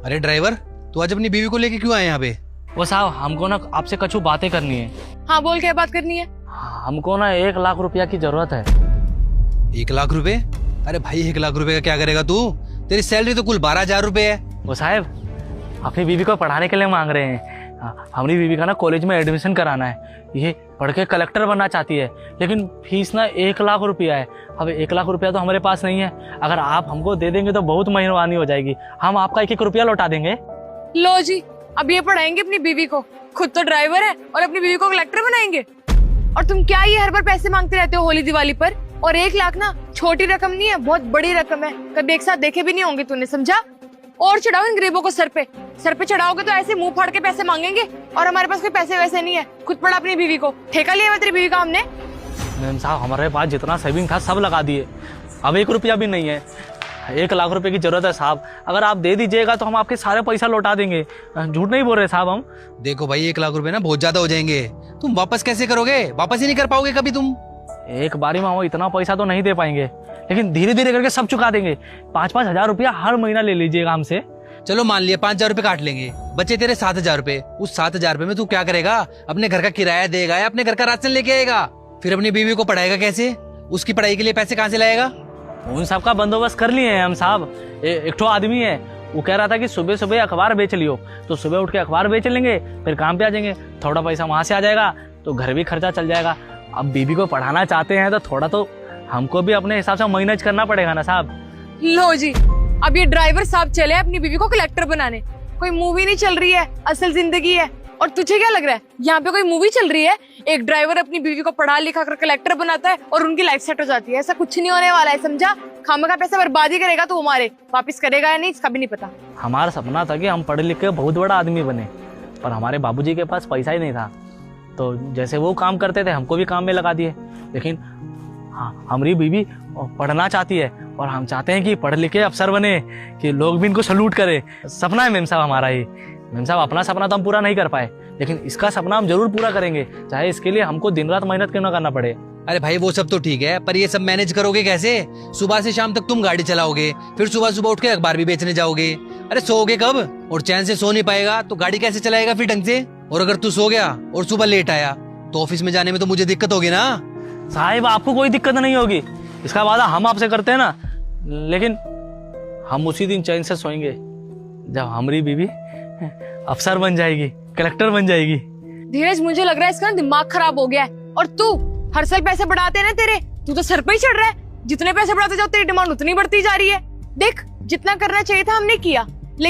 अरे ड्राइवर, तू आज अपनी बीवी को लेके क्यों आया यहाँ पे? वो साहब हमको ना आपसे कुछ बातें करनी है। हाँ बोल, क्या बात करनी है? हमको ना 1 लाख रुपया की जरूरत है। 1 लाख रुपए? अरे भाई 1 लाख रुपए का क्या करेगा तू? तेरी सैलरी तो कुल 12,000 रुपए है। वो साहब अपनी बीवी को पढ़ाने के लिए मांग रहे हैं। हमारी बीवी का ना कॉलेज में एडमिशन कराना है। ये पढ़ के कलेक्टर बनना चाहती है, लेकिन फीस ना 1 लाख रुपया है। अब 1 लाख रुपया तो हमारे पास नहीं है। अगर आप हमको दे देंगे तो बहुत मेहरबानी हो जाएगी। हम आपका 1-1 रुपया लौटा देंगे। लो जी, अब ये पढ़ाएंगे अपनी बीवी को? खुद तो ड्राइवर है और अपनी बीवी को कलेक्टर बनाएंगे। और तुम क्या ये हर बार पैसे मांगते रहते हो होली दिवाली पर? और 1 लाख ना छोटी रकम नहीं है, बहुत बड़ी रकम है। कभी एक साथ देखे भी नहीं होंगे तूने, समझा? और चढ़ाओ इन गरीबों को सर पे चढ़ाओगे तो ऐसे मुंह फाड़ के पैसे मांगेंगे। और हमारे पास कोई पैसे वैसे नहीं है। खुद पढ़ा अपनी बीवी को। ठेका लिया हुआ तेरी बीवी का हमने। मैम साहब हमारे पास जितना सेविंग था सब लगा दिए। अब 1 रुपया भी नहीं है। 1 लाख रुपए की जरूरत है साहब। अगर आप दे दीजिएगा तो हम आपके सारे पैसा लौटा देंगे। झूठ नहीं बोल रहे साहब हम। देखो भाई 1 लाख रुपए ना बहुत ज्यादा हो जाएंगे। तुम वापस कैसे करोगे? वापस ही नहीं कर पाओगे कभी तुम। एक बारी में हम इतना पैसा तो नहीं दे पाएंगे, लेकिन धीरे धीरे करके सब चुका देंगे। 5-5 हजार रुपया हर महीना ले लीजिएगा हमसे। चलो मान लिया 5,000 रुपए काट लेंगे। बचे तेरे 7,000 रुपए। उस 7,000 रुपए में तू क्या करेगा? अपने घर का किराया देगा या अपने घर का राशन लेके आएगा? फिर अपनी बीवी को पढ़ाएगा कैसे? उसकी पढ़ाई के लिए पैसे कहाँ से लाएगा? उन सब का बंदोबस्त कर लिए हैं हम साहब। एक ठो आदमी है, वो कह रहा था कि सुबह सुबह अखबार बेच लियो। तो सुबह उठ के अखबार बेच लेंगे, फिर काम पे आ जाएंगे। थोड़ा पैसा वहां से आ जाएगा तो घर भी खर्चा चल जाएगा। अब बीबी को पढ़ाना चाहते हैं तो थोड़ा तो हमको भी अपने हिसाब से मैनेज करना पड़ेगा ना साहब। लो जी, अब ये ड्राइवर साहब चले अपनी बीवी को कलेक्टर बनाने। कोई मूवी नहीं चल रही है, असल जिंदगी है। और तुझे क्या लग रहा है यहाँ पे कोई मूवी चल रही है? एक ड्राइवर अपनी बीवी को पढ़ा लिखा कर कलेक्टर बनाता है और उनकी लाइफ सेट हो जाती है। ऐसा कुछ नहीं होने वाला है, समझा? खामखा पैसा बर्बादी करेगा तो हमारे वापिस करेगा या नहीं इसका भी नहीं पता। हमारा सपना था कि हम पढ़ लिख के बहुत बड़ा आदमी बने, पर हमारे बाबूजी के पास पैसा ही नहीं था। तो जैसे वो काम करते थे हमको भी काम में लगा दिए। लेकिन हाँ, हमारी बीवी पढ़ना चाहती है और हम चाहते हैं कि पढ़ लिख के अफसर बने, कि लोग भी इनको सलूट करें। सपना है मेम साहब हमारा ये। मेम साहब अपना सपना तो हम पूरा नहीं कर पाए, लेकिन इसका सपना हम जरूर पूरा करेंगे, चाहे इसके लिए हमको दिन रात मेहनत क्यों ना करना पड़े। अरे भाई वो सब तो ठीक है, पर ये सब मैनेज करोगे कैसे? सुबह से शाम तक तुम गाड़ी चलाओगे, फिर सुबह सुबह उठ के अखबार भी बेचने जाओगे। अरे सोओगे कब? और चैन से सो नहीं पाएगा तो गाड़ी कैसे चलाएगा फिर ढंग से? और अगर तू सो गया और सुबह लेट आया तो ऑफिस में जाने में तो मुझे दिक्कत होगी ना। साहिब आपको कोई दिक्कत नहीं होगी, इसका वादा हम आपसे करते हैं ना। लेकिन हम उसी दिन चैन से सोएंगे जब हमारी बीवी अफसर बन जाएगी, कलेक्टर बन जाएगी। धीरज, मुझे लग रहा है इसका दिमाग खराब हो गया है। और तू हर साल पैसे बढ़ाते हैं ना तेरे, तू तो सर पे ही चढ़ रहा है। जितने पैसे बढ़ाते जाओ तेरी डिमांड उतनी बढ़ती जा रही है। देख, जितना करना चाहिए था हमने किया।